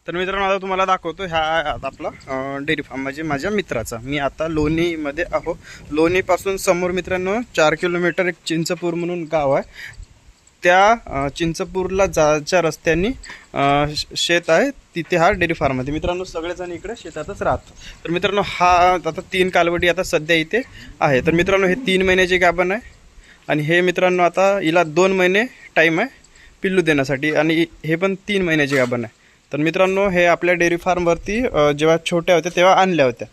तर मित्रांनो आता तुम्हाला दाखवतो ह्या आता आपला डेअरी फार्म म्हणजे माझ्या मित्राचा. मी आता लोणीमध्ये आहो. लोणीपासून समोर मित्रांनो 4 किलोमीटर एक चिंचपूर म्हणून गाव आहे. त्या चिंचपूरला जायच्या रस्त्यानी शेत आहे, तिथे हा डेअरी फार्म आहे. मित्रांनो सगळेजण इकडे शेतातच राहतात. तर मित्रांनो हा आता 3 कालवडी आता सध्या इथे आहे. तर मित्रांनो हे 3 महिन्याचे गाभण आहे आणि हे मित्रांनो आता हिला 2 महिने टाईम आहे पिल्लू देण्यासाठी आणि हे पण 3 महिन्याचे गाभण आहे. तर मित्रांनो हे आपल्या डेअरी फार्मवरती जेव्हा छोट्या होत्या तेव्हा आणल्या होत्या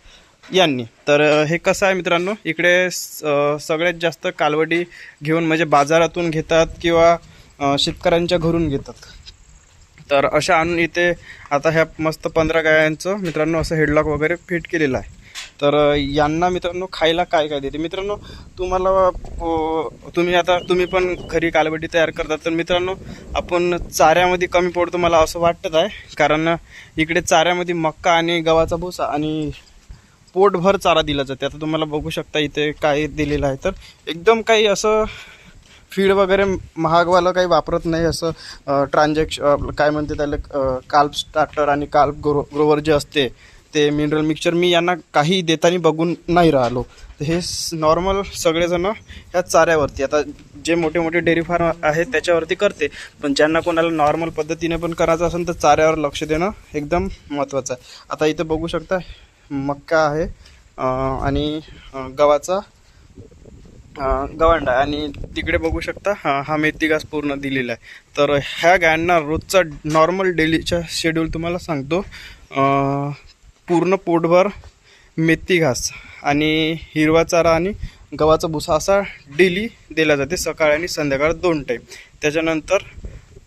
यांनी. तर हे कसं आहे मित्रांनो, इकडे सगळ्यात जास्त कालवडी घेऊन म्हणजे बाजारातून घेतात किंवा शेतकऱ्यांच्या घरून घेतात. तर अशा आणून इथे आता ह्या मस्त 15 गायांचं मित्रांनो असं हेडलॉक वगैरे फिट केलेलं आहे. तर यांना मित्रांनो खायला काय काय देते मित्रांनो, तुम्ही पण खरी कालवडी तयार करतात. तर मित्रांनो आपण चाऱ्यामध्ये कमी पडतो मला असं वाटत आहे, कारण इकडे चाऱ्यामध्ये मक्का आणि गव्हाचा भुसा आणि पोटभर चारा दिला जाते. आता तुम्हाला बघू शकता इथे काय दिलेलं आहे. तर एकदम काही असं फीड वगैरे महागवालं काही वापरत नाही. असं काय म्हणते त्याला काल्प स्टार्टर आणि काल्प ग्रोवर जे असते ते मिनरल मिक्सचर मी यांना काही देताना बघून नाही राहिलो. तर हे नॉर्मल सगळेजण ह्या चाऱ्यावरती, आता जे मोठे मोठे डेअरी फार्म आहेत त्याच्यावरती करते, पण ज्यांना कोणाला नॉर्मल पद्धतीने पण करायचं असेल तर चाऱ्यावर लक्ष देणं एकदम महत्त्वाचं आहे. आता इथं बघू शकता मक्का आहे आणि गव्हाचा गव्हांडा आणि तिकडे बघू शकता हा मेथी घास पूर्ण दिलेला आहे. तर ह्या गायांना रोजचा नॉर्मल डेलीचा शेड्यूल तुम्हाला सांगतो. पूर्ण पोटभर मेथी घास आणि हिरवा चारा आणि गव्हाचा भुसा असा डेली दिला जाते, सकाळ आणि संध्याकाळ 2 टाईम. त्याच्यानंतर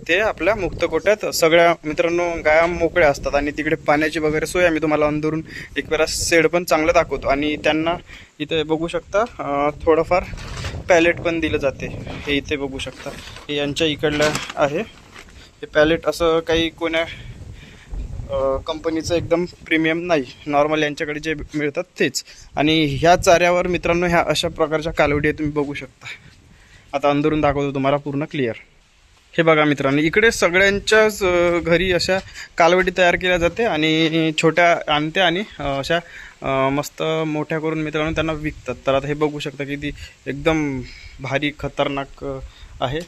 ते आपल्या मुक्त कोट्यात सगळ्या मित्रांनो गाया मोकळ्या असतात आणि तिकडे पाण्याची वगैरे सोय आम्ही तुम्हाला अंदरून एक वेळा शेड पण चांगलं दाखवतो. आणि त्यांना इथे बघू शकता थोडंफार पॅलेट पण दिलं जाते. हे इथे बघू शकता हे यांच्या इकडलं आहे. हे पॅलेट असं काही कोण्या कंपनीचं एकदम प्रीमियम नाही, नॉर्मल यांच्याकडे जे मिळतात तेच. आणि ह्या चाऱ्यावर मित्रांनो ह्या अशा प्रकारच्या कालवडी तुम्ही बघू शकता. आता अंदरून दाखवतो तुम्हाला पूर्ण क्लिअर. हे बघा मित्रांनो इकडे सगळ्यांच्याच घरी अशा कालवडी तयार केल्या जाते आणि छोट्या आणते आणि अशा मस्त मोठ्या करून मित्रांनो त्यांना विकतात. तर आता हे बघू शकता की ती एकदम भारी खतरनाक आहे.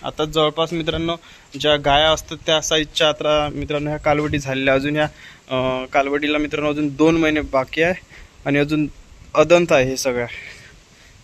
आता जवळपास मित्रांनो ज्या गाया असतात त्या साईजच्या आता मित्रांनो ह्या कालवडी झालेल्या. अजून ह्या कालवडीला मित्रांनो अजून 2 महिने बाकी आहे आणि अजून अदंत आहे हे सगळ्या.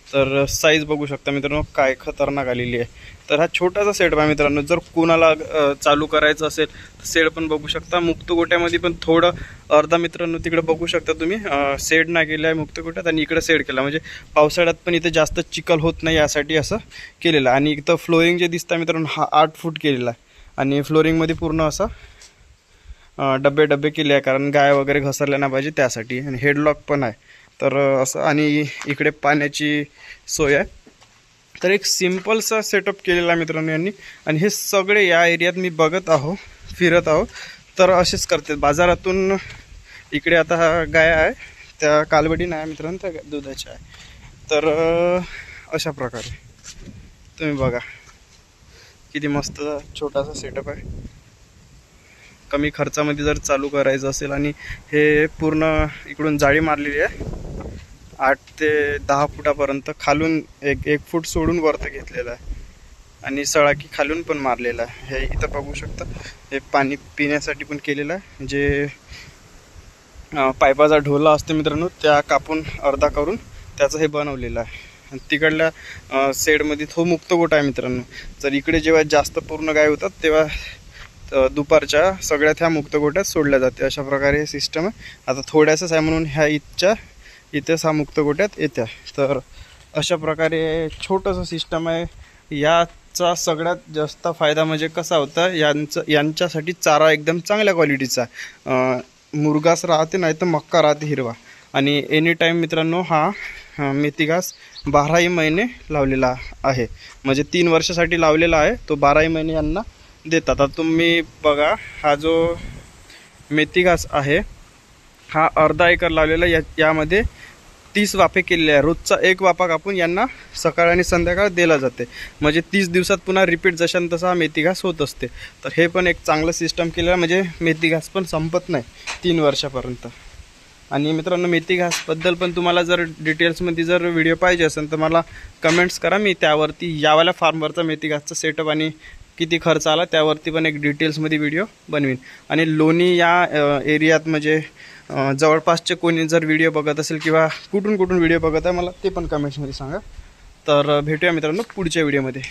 तर साईज बघू शकता मित्रांनो काय खतरनाक आलेली आहे. तर हा छोटासा सेट आहे मित्रांनो, जर कोणाला चालू करायचं असेल तर सेट पण बघू शकता. मुक्त गोट्यामध्ये पण थोडं अर्धा मित्रांनो तिकडे बघू शकता तुम्ही सेट नाही केलं आहे मुक्त गोट्यात आणि इकडे सेट केला, म्हणजे पावसाळ्यात पण इथे जास्त चिखल होत नाही यासाठी असं केलेलं आहे. आणि इथं फ्लोरिंग जे दिसतं मित्रांनो हा 8 फूट केलेला आहे आणि फ्लोरिंगमध्ये पूर्ण असं डबे केले आहे, कारण गाय वगैरे घसरल्या नाही पाहिजे त्यासाठी. आणि हेडलॉक पण आहे. तर असं आणि इकडे पाण्याची सोय आहे. तर एक सिम्पलसा सेटअप केलेला आहे मित्रांनो यांनी. आणि हे सगळे या एरियात मी बघत आहो, फिरत आहो. तर असेच करते बाजारातून. इकडे आता हा गाय आहे, त्या कालवडी नाही मित्रांनो, त्या दुधाच्या आहे. तर अशा प्रकारे तुम्ही बघा किती मस्त छोटासा सेटअप आहे. कमी खर्चामध्ये जर चालू करायचं असेल आणि हे पूर्ण इकडून जाळी मारलेली आहे 8 ते 10 फुटापर्यंत, खालून एक फूट सोडून वरतं घेतलेलं आहे आणि सळाकी खालून पण मारलेला आहे. हे इथं बघू शकता हे पाणी पिण्यासाठी पण केलेलं आहे. जे पाईपाचा ढोला असतो मित्रांनो त्या कापून अर्धा करून त्याचं हे बनवलेलं आहे. आणि तिकडल्या शेडमध्ये तो मुक्त गोठा आहे मित्रांनो. जर इकडे जेव्हा जास्त पूर्ण गाय होतात तेव्हा दुपारच्या सगळ्यात ह्या मुक्त गोठ्यात सोडल्या जाते. अशा प्रकारे हे सिस्टम आहे. आता थोड्यासंच आहे म्हणून ह्या इथेच हा मुक्त गोट्यात येत्या. तर अशा प्रकारे छोटंसं सिस्टम आहे. याचा सगळ्यात जास्त फायदा म्हणजे कसा होता, यांच्यासाठी चारा एकदम चांगल्या क्वालिटीचा मुरघास राहते, नाही तर मक्का राहते हिरवा. आणि एनी टाईम मित्रांनो हा मेथी घास 12ही महिने लावलेला आहे, म्हणजे 3 वर्षासाठी लावलेला आहे. तो 12ही महिने यांना देतात. आता तुम्ही बघा हा जो मेथी घास आहे हा अर्धा एकर लावलेला, यामध्ये 30 वाफे केलेले आहे. रोजचा एक वाफा कापून यांना सकाळ आणि संध्याकाळ दिला जाते. म्हणजे 30 दिवसात पुन्हा रिपीट जशान तसा मेथी घास होत असते. तर हे पण एक चांगलं सिस्टम केलेलं आहे, म्हणजे मेथी घास पण संपत नाही 3 वर्षापर्यंत. आणि मित्रांनो, मेथी घासबद्दल पण तुम्हाला जर डिटेल्समध्ये जर व्हिडिओ पाहिजे असेल तर मला कमेंट्स करा. मी त्यावरती यावाल्या फार्मवरचा मेथी घासचा सेटअप आणि किती खर्च आला त्यावरती पण एक डिटेल्समध्ये व्हिडिओ बनवीन. आणि लोणी या एरियात म्हणजे जवळपासचे कोणी जर व्हिडिओ बघत असेल किंवा कुठून व्हिडिओ बघत आहे मला ते पण कमेंट्समध्ये सांगा. तर भेटूया मित्रांनो पुढच्या व्हिडिओमध्ये.